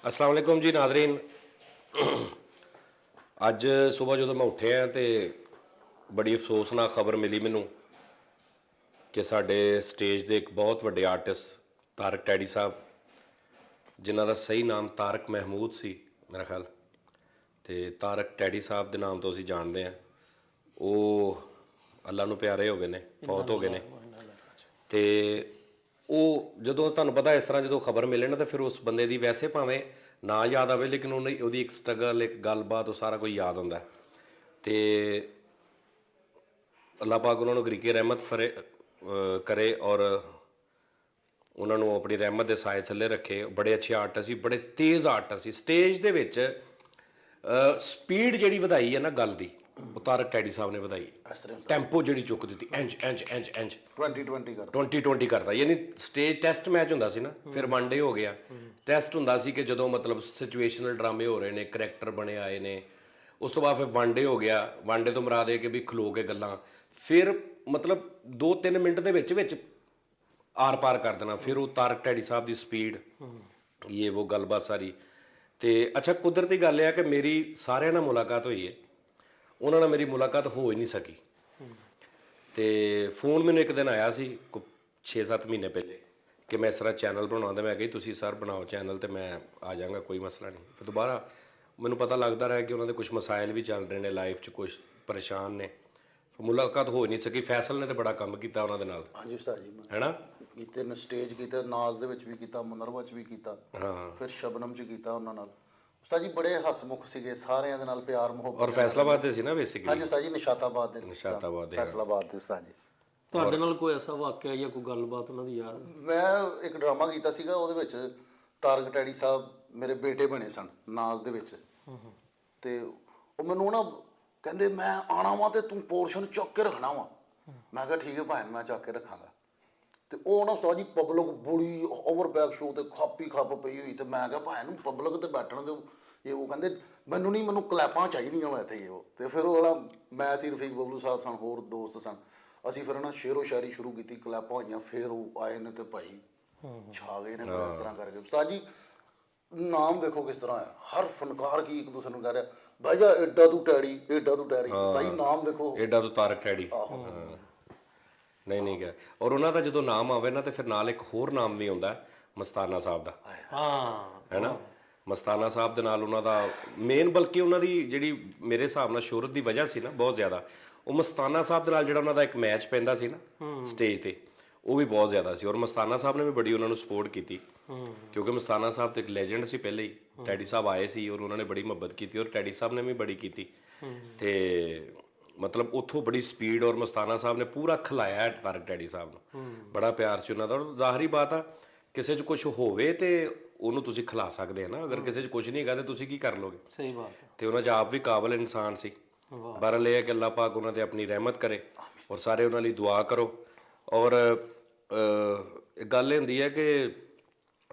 अस्सलाम वालेकुम जी नादरीन। ਅੱਜ ਸਵੇਰ ਜਦੋਂ ਮੈਂ ਉੱਠਿਆ ਤੇ ਬੜੀ ਅਫਸੋਸਨਾਕ ਖਬਰ ਮਿਲੀ ਮੈਨੂੰ ਕਿ ਸਾਡੇ ਸਟੇਜ ਦੇ ਇੱਕ ਬਹੁਤ ਵੱਡੇ ਆਰਟਿਸਟ ਤਾਰਕ ਟੈਡੀ ਸਾਹਿਬ, ਜਿਨ੍ਹਾਂ ਦਾ ਸਹੀ ਨਾਮ ਤਾਰਕ ਮਹਿਮੂਦ ਸੀ ਮੇਰਾ ਖਿਆਲ, ਤੇ ਤਾਰਕ ਟੈਡੀ ਸਾਹਿਬ ਦੇ ਨਾਮ ਤੋਂ ਅਸੀਂ ਜਾਣਦੇ ਹਾਂ, ਉਹ ਅੱਲਾ ਨੂੰ ਪਿਆਰੇ ਹੋ ਗਏ ਨੇ, ਫੌਤ ਹੋ ਗਏ ਨੇ। ਤੇ ਉਹ ਜਦੋਂ ਤੁਹਾਨੂੰ ਪਤਾ ਇਸ ਤਰ੍ਹਾਂ ਜਦੋਂ ਖਬਰ ਮਿਲੇ ਨਾ ਤਾਂ ਫਿਰ ਉਸ ਬੰਦੇ ਦੀ ਵੈਸੇ ਭਾਵੇਂ ਨਾ ਯਾਦ ਆਵੇ, ਲੇਕਿਨ ਉਹਦੀ ਇੱਕ ਸਟਰਗਲ, ਇੱਕ ਗੱਲਬਾਤ, ਉਹ ਸਾਰਾ ਕੁਝ ਯਾਦ ਹੁੰਦਾ। ਤੇ ਅੱਲਾਹ ਪਾਕ ਉਹਨਾਂ ਨੂੰ ਗਰੀਕੇ ਰਹਿਮਤ ਕਰੇ ਔਰ ਉਹਨਾਂ ਨੂੰ ਆਪਣੀ ਰਹਿਮਤ ਦੇ ਸਾਏ ਥੱਲੇ ਰੱਖੇ। ਬੜੇ ਅੱਛੇ ਆਰਟਿਸਟ ਸੀ, ਬੜੇ ਤੇਜ਼ ਆਰਟਿਸਟ ਸੀ। ਸਟੇਜ ਦੇ ਵਿੱਚ ਸਪੀਡ ਜਿਹੜੀ ਵਧਾਈ ਹੈ ਨਾ ਗੱਲ ਦੀ, ਉਹ ਤਾਰਕ ਟੈਡੀ ਸਾਹਿਬ ਨੇ ਵਧਾਈ। ਟੈਂਪੋ ਜਿਹੜੀ ਚੁੱਕ ਦਿੱਤੀ, ਇੰਚ ਇੰਚ ਇੰਚ ਇੰਚ 20-20 ਕਰਦਾ। ਯਾਨੀ ਸਟੇਜ ਟੈਸਟ ਮੈਚ ਹੁੰਦਾ ਸੀ ਨਾ, ਫਿਰ ਵਨ ਡੇ ਹੋ ਗਿਆ। ਟੈਸਟ ਹੁੰਦਾ ਸੀ ਕਿ ਜਦੋਂ ਮਤਲਬ ਸਿਚੁਏਸ਼ਨਲ ਡਰਾਮੇ ਹੋ ਰਹੇ ਨੇ, ਕਰੈਕਟਰ ਬਣੇ ਆਏ ਨੇ, ਉਸ ਤੋਂ ਬਾਅਦ ਫਿਰ ਵਨ ਡੇ ਹੋ ਗਿਆ। ਵਨ ਡੇ ਤੋਂ ਮੁਰਾਦ ਇਹ ਕਿ ਵੀ ਖਲੋ ਕੇ ਗੱਲਾਂ, ਫਿਰ ਮਤਲਬ 2-3 ਮਿੰਟ ਦੇ ਵਿੱਚ ਵਿੱਚ ਆਰ ਪਾਰ ਕਰ ਦੇਣਾ। ਫਿਰ ਉਹ ਤਾਰਕ ਟੈਡੀ ਸਾਹਿਬ ਦੀ ਸਪੀਡ, ਇਹ ਉਹ ਗੱਲਬਾਤ ਸਾਰੀ। ਤੇ ਅੱਛਾ, ਕੁਦਰਤੀ ਗੱਲ ਇਹ ਆ ਕਿ ਮੇਰੀ ਸਾਰਿਆਂ ਨਾਲ ਮੁਲਾਕਾਤ ਹੋਈ ਹੈ, ਉਹਨਾਂ ਨਾਲ ਮੇਰੀ ਮੁਲਾਕਾਤ ਹੋ ਹੀ ਨਹੀਂ ਸਕੀ। ਤੇ ਫੋਨ ਮੈਨੂੰ ਇੱਕ ਦਿਨ ਆਇਆ ਸੀ 6-7 ਮਹੀਨੇ ਪਹਿਲੇ ਕਿ ਮੈਂ ਇਸ ਤਰ੍ਹਾਂ ਚੈਨਲ ਬਣਾਉਂਦਾ। ਮੈਂ ਕਿਹਾ ਤੁਸੀਂ ਸਰ ਬਣਾਓ ਚੈਨਲ ਤੇ ਮੈਂ ਆ ਜਾਵਾਂਗਾ, ਕੋਈ ਮਸਲਾ ਨਹੀਂ। ਫਿਰ ਦੁਬਾਰਾ ਮੈਨੂੰ ਪਤਾ ਲੱਗਦਾ ਰਿਹਾ ਕਿ ਉਹਨਾਂ ਦੇ ਕੁਝ ਮਸਾਇਲ ਵੀ ਚੱਲ ਰਹੇ ਨੇ ਲਾਈਫ 'ਚ, ਕੁਝ ਪਰੇਸ਼ਾਨ ਨੇ, ਮੁਲਾਕਾਤ ਹੋ ਨਹੀਂ ਸਕੀ। ਫੈਸਲ ਨੇ ਤਾਂ ਬੜਾ ਕੰਮ ਕੀਤਾ ਉਹਨਾਂ ਦੇ ਨਾਲ। ਹਾਂਜੀ ਉਸਤਾਦ ਜੀ, ਹੈ ਨਾ, ਕੀਤੇ ਨੇ ਸਟੇਜ ਕੀਤੇ, ਨਾਜ਼ ਦੇ ਵਿੱਚ ਵੀ ਕੀਤਾ, ਮੁਨਰਵਾ 'ਚ ਵੀ ਕੀਤਾ, ਹਾਂ, ਫਿਰ ਸ਼ਬਨਮ 'ਚ ਕੀਤਾ ਉਹਨਾਂ ਨਾਲ। ਉਸਤਾਦ ਜੀ ਬੜੇ ਹਸਮੁਖ ਸੀਗੇ, ਸਾਰਿਆਂ ਦੇ ਨਾਲ ਪਿਆਰ ਮੁਹੱਬਤ। ਔਰ ਫੈਸਲਾਬਾਦ ਦੇ ਸੀ ਨਾ ਬੇਸਿਕਲੀ। ਹਾਂਜੀ ਉਸਤਾਦ ਜੀ, ਨਿਸ਼ਾਤਾਬਾਦ ਦੇ, ਨਿਸ਼ਾਤਾਬਾਦ ਦੇ, ਫੈਸਲਾਬਾਦ ਦੇ ਉਸਤਾਦ ਜੀ। ਤੁਹਾਡੇ ਨਾਲ ਕੋਈ ਐਸਾ ਵਾਕਿਆ ਜਾਂ ਕੋਈ ਗੱਲਬਾਤ ਉਹਨਾਂ ਦੀ ਯਾਦ? ਮੈਂ ਇੱਕ ਡਰਾਮਾ ਕੀਤਾ ਸੀਗਾ, ਉਹਦੇ ਵਿੱਚ ਤਾਰਕ ਟੈਡੀ ਸਾਹਿਬ ਮੇਰੇ ਬੇਟੇ ਬਣੇ ਸਨ ਨਾਜ਼ ਦੇ ਵਿੱਚ। ਤੇ ਉਹ ਮੈਨੂੰ ਨਾ ਕਹਿੰਦੇ ਮੈਂ ਆਣਾ ਵਾ ਤੇ ਤੂੰ ਪੋਰਸ਼ਨ ਚੁੱਕ ਕੇ ਰੱਖਣਾ ਵਾ। ਮੈਂ ਕਿਹਾ ਠੀਕ ਹੈ ਭਾਈ, ਮੈਂ ਚੱਕ ਕੇ ਰੱਖਾਂਗਾ। ਤੇ ਉਹ ਨਾ ਉਸਤਾਦ ਜੀ ਪਬਲਿਕ ਬੜੀ ਓਵਰ ਬੈਕ ਸ਼ੋ ਤੇ ਖਾਪੀ ਖੱਪ ਪਈ ਹੋਈ। ਤੇ ਮੈਂ ਕਿਹਾ ਭਾਈ ਨੂੰ ਪਬਲਿਕ ਤੇ ਬੈਠਣ ਦਿਓ। ਇਹ ਉਹ ਕਹਿੰਦੇ ਮੈਨੂੰ ਨਹੀਂ, ਮੈਨੂੰ ਕਲੈਪਾਂ ਚਾਹੀਦੀਆਂ ਵਾ ਇੱਥੇ। ਉਹ ਤੇ ਫਿਰ ਉਹ ਵਾਲਾ ਮੈਂ ਸੀ, ਰਫੀਕ ਬਬਲੂ ਸਾਹਿਬ ਸਨ, ਹੋਰ ਦੋਸਤ ਸਨ। ਅਸੀਂ ਫਿਰ ਨਾ ਸ਼ੇਰੋ ਸ਼ਾਇਰੀ ਸ਼ੁਰੂ ਕੀਤੀ, ਕਲੈਪਾਂ ਹੋਈਆਂ। ਫਿਰ ਉਹ ਆਏ ਨੇ ਤੇ ਭਾਈ ਛਾ ਗਏ ਨੇ। ਇਸ ਤਰ੍ਹਾਂ ਕਰਕੇ ਉਸਤਾਦ ਜੀ ਨਾਮ ਵੇਖੋ ਕਿਸ ਤਰ੍ਹਾਂ ਆ। ਹਰ ਫਨਕਾਰ ਕੀ ਇੱਕ ਦੂਸਰੇ ਨੂੰ ਕਹਿ ਰਿਹਾ ਭਾਈ ਜਾ ਏਡਾ ਤੂੰ ਟੈਡੀ, ਏਡਾ ਤੂੰ ਟੈਡੀ। ਸਹੀ ਨਾਮ ਵੇਖੋ, ਏਡਾ ਤੂੰ ਤਾਰਕ ਟੈਡੀ। ਨਹੀਂ ਕਿਹਾ। ਔਰ ਉਹਨਾਂ ਦਾ ਜਦੋਂ ਨਾਮ ਆਵੇ ਨਾ ਤੇ ਫਿਰ ਨਾਲ ਇੱਕ ਹੋਰ ਨਾਮ ਵੀ ਆਉਂਦਾ, ਮਸਤਾਨਾ ਸਾਹਿਬ ਦਾ। ਹਾਂ, ਹੈ ਨਾ, ਮਸਤਾਨਾ ਸਾਹਿਬ ਦੇ ਨਾਲ ਉਹਨਾਂ ਦਾ ਮੇਨ, ਬਲਕਿ ਉਹਨਾਂ ਦੀ ਜਿਹੜੀ ਮੇਰੇ ਹਿਸਾਬ ਨਾਲ ਸ਼ੋਹਰਤ ਦੀ ਵਜ੍ਹਾ ਸੀ ਨਾ ਬਹੁਤ ਜ਼ਿਆਦਾ, ਉਹ ਮਸਤਾਨਾ ਸਾਹਿਬ ਦੇ ਨਾਲ ਜਿਹੜਾ ਉਹਨਾਂ ਦਾ ਇੱਕ ਮੈਚ ਪੈਂਦਾ ਸੀ ਨਾ ਸਟੇਜ ਤੇ, ਉਹ ਵੀ ਬਹੁਤ ਜ਼ਿਆਦਾ ਸੀ। ਔਰ ਮਸਤਾਨਾ ਸਾਹਿਬ ਨੇ ਵੀ ਬੜੀ ਉਹਨਾਂ ਨੂੰ ਸਪੋਰਟ ਕੀਤੀ, ਕਿਉਂਕਿ ਮਸਤਾਨਾ ਸਾਹਿਬ ਤੇ ਇੱਕ ਲੈਜੈਂਡ ਸੀ ਪਹਿਲੇ ਹੀ। ਟੈਡੀ ਸਾਹਿਬ ਆਏ ਸੀ ਔਰ ਉਹਨਾਂ ਨੇ ਬੜੀ ਮੁਹੱਬਤ ਕੀਤੀ, ਔਰ ਟੈਡੀ ਸਾਹਿਬ ਨੇ ਵੀ ਬੜੀ ਕੀਤੀ। ਤੇ ਮਤਲਬ ਉੱਥੋਂ ਬੜੀ ਸਪੀਡ, ਔਰ ਮਸਤਾਨਾ ਸਾਹਿਬ ਨੇ ਪੂਰਾ ਖਿਲਾਇਆ ਤਾਰਕ ਟੈਡੀ ਸਾਹਿਬ ਨੂੰ, ਬੜਾ ਪਿਆਰ ਸੀ ਉਹਨਾਂ ਦਾ। ਔਰ ਜ਼ਾਹਰੀ ਬਾਤ ਆ, ਕਿਸੇ 'ਚ ਕੁਝ ਹੋਵੇ ਤੇ ਉਹਨੂੰ ਤੁਸੀਂ ਖਿਲਾ ਸਕਦੇ ਆ ਨਾ, ਅਗਰ ਕਿਸੇ 'ਚ ਕੁਝ ਨਹੀਂ ਹੈਗਾ ਤੇ ਤੁਸੀਂ ਕੀ ਕਰ ਲੋਗੇ। ਸਹੀ ਬਾਤ ਹੈ। ਤੇ ਉਹਨਾਂ 'ਚ ਆਪ ਵੀ ਕਾਬਲ ਇਨਸਾਨ ਸੀ। ਬਹਰਹਾਲ ਇਹ ਹੈ ਕਿ ਅੱਲਾਹ ਪਾਕ ਉਹਨਾਂ 'ਤੇ ਆਪਣੀ ਰਹਿਮਤ ਕਰੇ, ਔਰ ਸਾਰੇ ਉਹਨਾਂ ਲਈ ਦੁਆ ਕਰੋ। ਔਰ ਗੱਲ ਇਹ ਹੁੰਦੀ ਹੈ ਕਿ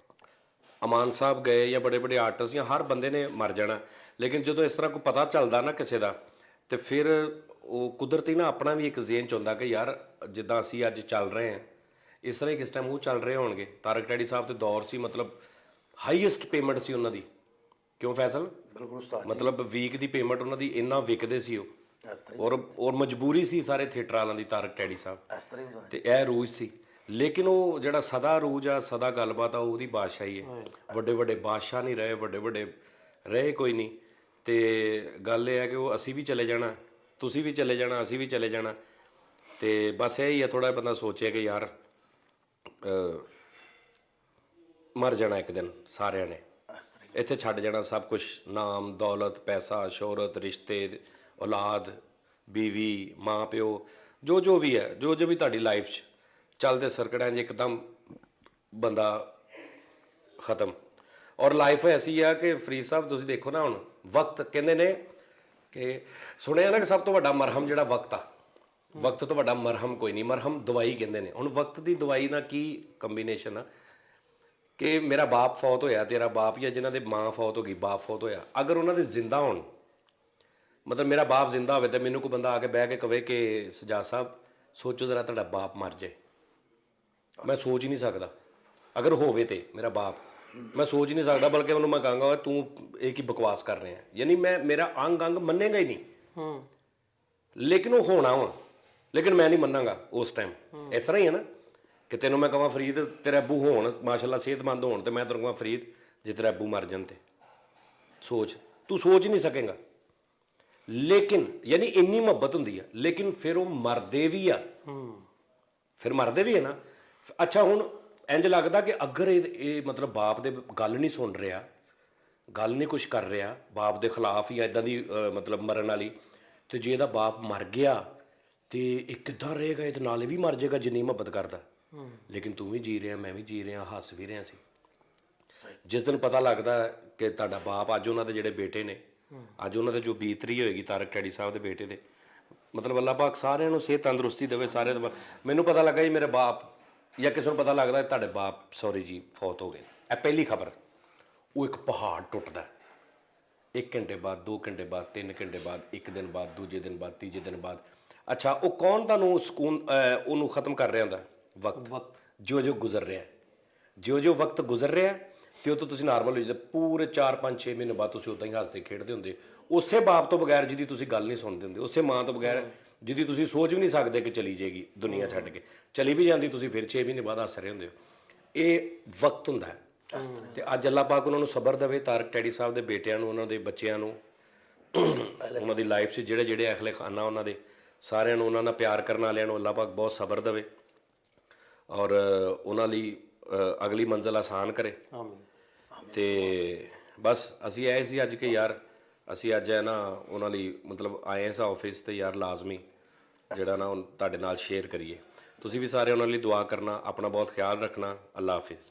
ਅਮਾਨ ਸਾਹਿਬ ਗਏ ਜਾਂ ਬੜੇ ਬੜੇ ਆਰਟਿਸਟ ਜਾਂ ਹਰ ਬੰਦੇ ਨੇ ਮਰ ਜਾਣਾ, ਲੇਕਿਨ ਜਦੋਂ ਇਸ ਤਰ੍ਹਾਂ ਕੋਈ ਪਤਾ ਚੱਲਦਾ ਨਾ ਕਿਸੇ ਦਾ, ਤੇ ਫਿਰ ਉਹ ਕੁਦਰਤੀ ਨਾ ਆਪਣਾ ਵੀ ਇੱਕ ਜ਼ੇਨ 'ਚ ਹੁੰਦਾ ਕਿ ਯਾਰ ਜਿੱਦਾਂ ਅਸੀਂ ਅੱਜ ਚੱਲ ਰਹੇ ਹਾਂ, ਇਸ ਤਰ੍ਹਾਂ ਹੀ ਕਿਸ ਟਾਈਮ ਉਹ ਚੱਲ ਰਹੇ ਹੋਣਗੇ। ਤਾਰਕ ਟੈਡੀ ਸਾਹਿਬ ਤੇ ਦੌਰ ਸੀ, ਮਤਲਬ ਹਾਈਐਸਟ ਪੇਮੈਂਟ ਸੀ ਉਹਨਾਂ ਦੀ। ਕਿਉਂ ਫੈਸਲ? ਬਿਲਕੁਲ ਉਸਤਾਦ, ਮਤਲਬ ਵੀਕ ਦੀ ਪੇਮੈਂਟ ਉਹਨਾਂ ਦੀ ਇੰਨਾ ਵਿਕਦੇ ਸੀ ਉਹ। ਔਰ ਮਜਬੂਰੀ ਸੀ ਸਾਰੇ ਥੀਏਟਰ ਵਾਲਿਆਂ ਦੀ, ਤਾਰਕ ਟੈਡੀ ਸਾਹਿਬ ਤੇ ਇਹ ਰੂਜ ਸੀ। ਲੇਕਿਨ ਉਹ ਜਿਹੜਾ ਸਦਾ ਰੂਜ ਆ, ਸਦਾ ਗੱਲਬਾਤ ਆ, ਉਹਦੀ ਬਾਦਸ਼ਾਹੀ ਹੈ। ਵੱਡੇ ਵੱਡੇ ਬਾਦਸ਼ਾਹ ਨਹੀਂ ਰਹੇ, ਵੱਡੇ ਵੱਡੇ ਰਹੇ ਕੋਈ ਨਹੀਂ। ਤੇ ਗੱਲ ਇਹ ਹੈ ਕਿ ਉਹ ਅਸੀਂ ਵੀ ਚਲੇ ਜਾਣਾ, ਤੁਸੀਂ ਵੀ ਚਲੇ ਜਾਣਾ, ਅਸੀਂ ਵੀ ਚਲੇ ਜਾਣਾ। ਤੇ ਬਸ ਇਹ ਹੀ ਹੈ, ਥੋੜ੍ਹਾ ਬੰਦਾ ਸੋਚੇ ਕਿ ਯਾਰ ਮਰ ਜਾਣਾ ਇੱਕ ਦਿਨ ਸਾਰਿਆਂ ਨੇ, ਇੱਥੇ ਛੱਡ ਜਾਣਾ ਸਭ ਕੁਛ, ਨਾਮ ਦੌਲਤ, ਪੈਸਾ, ਸ਼ੋਹਰਤ, ਰਿਸ਼ਤੇ, ਔਲਾਦ, ਬੀਵੀ, ਮਾਂ ਪਿਓ, ਜੋ ਜੋ ਵੀ ਹੈ, ਜੋ ਜੋ ਵੀ ਤੁਹਾਡੀ ਲਾਈਫ 'ਚ ਚੱਲਦੇ ਸਰਕੜਾਂ 'ਚ ਇੱਕਦਮ ਬੰਦਾ ਖਤਮ। ਔਰ ਲਾਈਫ ਐਸੀ ਆ ਕਿ ਫਰੀਦ ਸਾਹਿਬ ਤੁਸੀਂ ਦੇਖੋ ਨਾ, ਹੁਣ ਵਕਤ ਕਹਿੰਦੇ ਨੇ ਕਿ ਸੁਣਿਆ ਨਾ ਕਿ ਸਭ ਤੋਂ ਵੱਡਾ ਮਰਹਮ ਜਿਹੜਾ ਵਕਤ ਆ, ਵਕਤ ਤੋਂ ਵੱਡਾ ਮਰਹਮ ਕੋਈ ਨਹੀਂ। ਮਰਹਮ ਦਵਾਈ ਕਹਿੰਦੇ ਨੇ। ਹੁਣ ਵਕਤ ਦੀ ਦਵਾਈ ਨਾਲ ਕੀ ਕੰਬੀਨੇਸ਼ਨ ਆ ਕਿ ਮੇਰਾ ਬਾਪ ਫੌਤ ਹੋਇਆ, ਤੇਰਾ ਬਾਪ, ਜਾਂ ਜਿਨ੍ਹਾਂ ਦੇ ਮਾਂ ਫੌਤ ਹੋ ਗਈ, ਬਾਪ ਫੌਤ ਹੋਇਆ, ਅਗਰ ਉਹਨਾਂ ਦੇ ਜ਼ਿੰਦਾ ਹੋਣ, ਮਤਲਬ ਮੇਰਾ ਬਾਪ ਜ਼ਿੰਦਾ ਹੋਵੇ ਤੇ ਮੈਨੂੰ ਕੋਈ ਬੰਦਾ ਆ ਕੇ ਬਹਿ ਕੇ ਕਵੇ ਕਿ ਸਜਾਦ ਸਾਹਿਬ ਸੋਚੋ ਜ਼ਰਾ ਤੁਹਾਡਾ ਬਾਪ ਮਰ ਜਾਏ, ਮੈਂ ਸੋਚ ਹੀ ਨਹੀਂ ਸਕਦਾ। ਅਗਰ ਹੋਵੇ ਤੇ ਮੇਰਾ ਬਾਪ, ਮੈਂ ਸੋਚ ਨਹੀਂ ਸਕਦਾ, ਬਲਕਿ ਉਹਨੂੰ ਮੈਂ ਕਹਾਂਗਾ ਤੂੰ ਇਹ ਕੀ ਬਕਵਾਸ ਕਰ ਰਿਹਾ, ਯਾਨੀ ਮੇਰਾ ਅੰਗ ਅੰਗ ਮੰਨੇਗਾ ਹੀ ਨਹੀਂ। ਲੇਕਿਨ ਉਹ ਹੋਣਾ ਵਾ, ਲੇਕਿਨ ਮੈਂ ਨਹੀਂ ਮੰਨਾਂਗਾ ਉਸ ਟਾਈਮ। ਇਸ ਤਰ੍ਹਾਂ ਹੀ ਹੈ ਨਾ ਕਿ ਤੈਨੂੰ ਮੈਂ ਕਹਾਂ ਫਰੀਦ ਤੇਰੇ ਅੱਬੂ ਹੋਣ ਮਾਸ਼ਾਅੱਲਾ ਸਿਹਤਮੰਦ ਹੋਣ, ਤੇ ਮੈਂ ਤੈਨੂੰ ਕਹਾਂ ਫਰੀਦ ਜੇ ਤੇਰੇ ਅੱਬੂ ਮਰ ਜਾਣ ਤੇ ਸੋਚ, ਤੂੰ ਸੋਚ ਨਹੀਂ ਸਕੇਗਾ। ਲੇਕਿਨ ਯਾਨੀ ਇੰਨੀ ਮੁਹੱਬਤ ਹੁੰਦੀ ਆ, ਲੇਕਿਨ ਫਿਰ ਉਹ ਮਰਦੇ ਵੀ ਆ, ਫਿਰ ਮਰਦੇ ਵੀ ਹੈ ਨਾ। ਅੱਛਾ ਹੁਣ ਇੰਜ ਲੱਗਦਾ ਕਿ ਅਗਰ ਇਹ ਮਤਲਬ ਬਾਪ ਦੇ ਗੱਲ ਨਹੀਂ ਸੁਣ ਰਿਹਾ, ਗੱਲ ਨਹੀਂ ਕੁਛ ਕਰ ਰਿਹਾ, ਬਾਪ ਦੇ ਖਿਲਾਫ ਜਾਂ ਇਦਾਂ ਦੀ ਮਤਲਬ ਮਰਨ ਵਾਲੀ, ਤੇ ਜੇ ਇਹਦਾ ਬਾਪ ਮਰ ਗਿਆ ਤੇ ਇਹ ਕਿੱਦਾਂ ਰਹੇਗਾ, ਇਹਦੇ ਨਾਲ ਵੀ ਮਰ ਜਾਏਗਾ ਜਿੰਨੀ ਮੁਹੱਬਤ ਕਰਦਾ। ਲੇਕਿਨ ਤੂੰ ਵੀ ਜੀ ਰਿਹਾ, ਮੈਂ ਵੀ ਜੀ ਰਿਹਾ, ਹੱਸ ਵੀ ਰਿਹਾ ਸੀ। ਜਿਸ ਦਿਨ ਪਤਾ ਲੱਗਦਾ ਕਿ ਤੁਹਾਡਾ ਬਾਪ, ਅੱਜ ਉਹਨਾਂ ਦੇ ਜਿਹੜੇ ਬੇਟੇ ਨੇ, ਅੱਜ ਉਹਨਾਂ ਦੇ ਜੋ ਬੀਤਰੀ ਹੋਏਗੀ ਤਾਰਕ ਟੈੜੀ ਸਾਹਿਬ ਦੇ ਬੇਟੇ ਦੇ, ਮਤਲਬ ਅੱਲਾਹ ਪਾਕ ਸਾਰਿਆਂ ਨੂੰ ਸਿਹਤ ਤੰਦਰੁਸਤੀ ਦੇਵੇ ਸਾਰੇ ਦੇ। ਮੈਨੂੰ ਪਤਾ ਲੱਗਾ ਜੀ ਮੇਰੇ ਬਾਪ, ਜਾਂ ਕਿਸੇ ਨੂੰ ਪਤਾ ਲੱਗਦਾ ਤੁਹਾਡੇ ਬਾਪ ਸੌਰੀ ਜੀ ਫੌਤ ਹੋ ਗਏ, ਇਹ ਪਹਿਲੀ ਖਬਰ। ਉਹ ਇੱਕ ਪਹਾੜ ਟੁੱਟਦਾ 1 ਘੰਟੇ ਬਾਅਦ, 2 ਘੰਟੇ ਬਾਅਦ, 3 ਘੰਟੇ ਬਾਅਦ, 1 ਦਿਨ ਬਾਅਦ, ਦੂਜੇ ਦਿਨ ਬਾਅਦ, ਤੀਜੇ ਦਿਨ ਬਾਅਦ। ਅੱਛਾ ਉਹ ਕੌਣ ਤੁਹਾਨੂੰ ਸਕੂਨ ਉਹਨੂੰ ਖਤਮ ਕਰ ਰਿਹਾ ਹੁੰਦਾ? ਵਕਤ ਜੋ ਗੁਜ਼ਰ ਰਿਹਾ, ਜੋ ਵਕਤ ਗੁਜ਼ਰ ਰਿਹਾ, ਤੇ ਉਹ ਤੋਂ ਤੁਸੀਂ ਨਾਰਮਲ ਹੋ ਜਾਂਦੇ। ਪੂਰੇ 4 5 6 ਮਹੀਨੇ ਬਾਅਦ ਤੁਸੀਂ ਉੱਦਾਂ ਹੀ ਹੱਸਦੇ ਖੇਡਦੇ ਹੁੰਦੇ, ਉਸੇ ਬਾਪ ਤੋਂ ਬਗੈਰ ਜਿਹਦੀ ਤੁਸੀਂ ਗੱਲ ਨਹੀਂ ਸੁਣਦੇ ਹੁੰਦੇ, ਉਸੇ ਮਾਂ ਤੋਂ ਬਗੈਰ ਜਿਹਦੀ ਤੁਸੀਂ ਸੋਚ ਵੀ ਨਹੀਂ ਸਕਦੇ ਕਿ ਚਲੀ ਜਾਏਗੀ ਦੁਨੀਆ ਛੱਡ ਕੇ, ਚਲੀ ਵੀ ਜਾਂਦੀ, ਤੁਸੀਂ ਫਿਰ 6 ਮਹੀਨੇ ਬਾਅਦ ਹੱਸ ਰਹੇ ਹੁੰਦੇ ਹੋ। ਇਹ ਵਕਤ ਹੁੰਦਾ ਹੈ। ਤੇ ਅੱਜ ਅੱਲਾਹ ਪਾਕ ਉਹਨਾਂ ਨੂੰ ਸਬਰ ਦੇਵੇ, ਤਾਰਕ ਟੈੜੀ ਸਾਹਿਬ ਦੇ ਬੇਟਿਆਂ ਨੂੰ, ਉਹਨਾਂ ਦੇ ਬੱਚਿਆਂ ਨੂੰ, ਉਹਨਾਂ ਦੀ ਲਾਈਫ 'ਚ ਜਿਹੜੇ ਅਖਲੇ ਖਾਨਾ ਉਹਨਾਂ ਦੇ ਸਾਰਿਆਂ ਨੂੰ, ਉਹਨਾਂ ਨਾਲ ਪਿਆਰ ਕਰਨ ਵਾਲਿਆਂ ਨੂੰ ਅੱਲਾਹ ਪਾਕ ਬਹੁਤ ਸਬਰ ਦੇਵੇ ਔਰ ਉਹਨਾਂ ਲਈ ਅਗਲੀ ਮੰਜ਼ਿਲ ਆਸਾਨ ਕਰੇ। ਤੇ ਬਸ ਅਸੀਂ ਆਏ ਸੀ ਅੱਜ ਕਿ ਯਾਰ ਅਸੀਂ ਅੱਜ ਹੈ ਨਾ ਉਹਨਾਂ ਲਈ ਮਤਲਬ ਆਏ ਸਾਂ ਆਫਿਸ, ਤੇ ਯਾਰ ਲਾਜ਼ਮੀ ਜਿਹੜਾ ਨਾ ਤੁਹਾਡੇ ਨਾਲ ਸ਼ੇਅਰ ਕਰੀਏ। ਤੁਸੀਂ ਵੀ ਸਾਰੇ ਉਹਨਾਂ ਲਈ ਦੁਆ ਕਰਨਾ, ਆਪਣਾ ਬਹੁਤ ਖਿਆਲ ਰੱਖਣਾ। ਅੱਲਾ ਹਾਫਿਜ਼।